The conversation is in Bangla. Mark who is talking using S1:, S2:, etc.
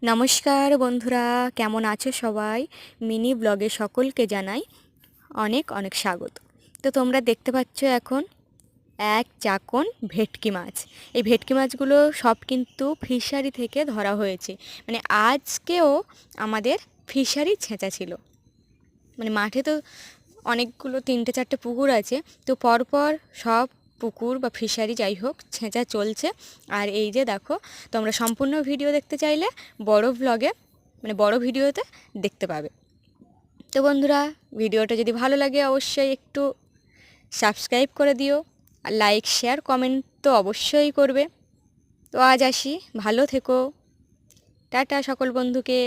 S1: নমস্কার বন্ধুরা, কেমন আছো সবাই? মিনি ব্লগে সকলকে জানাই অনেক অনেক স্বাগত। তো তোমরা দেখতে পাচ্ছ এখন এক চাকন ভেটকি মাছ। এই ভেটকি মাছগুলো সব কিন্তু ফিশারি থেকে ধরা হয়েছে। মানে আজকেও আমাদের ফিশারি ছেঁচা ছিল। মানে মাঠে তো অনেকগুলো 3-4টে পুকুর আছে, তো পরপর সব পুকুর বা ফিশারি যাই হোক ছেঁচা চলছে। আর এই যে দেখো, তোমরা সম্পূর্ণ ভিডিও দেখতে চাইলে বড় ব্লগে মানে বড় ভিডিওতে দেখতে পাবে। তো বন্ধুরা, ভিডিওটা যদি ভালো লাগে অবশ্যই একটু সাবস্ক্রাইব করে দিও, আর লাইক শেয়ার কমেন্ট তো অবশ্যই করবে। তো আজ আসি, ভালো থেকো, টাটা সকল বন্ধুকে।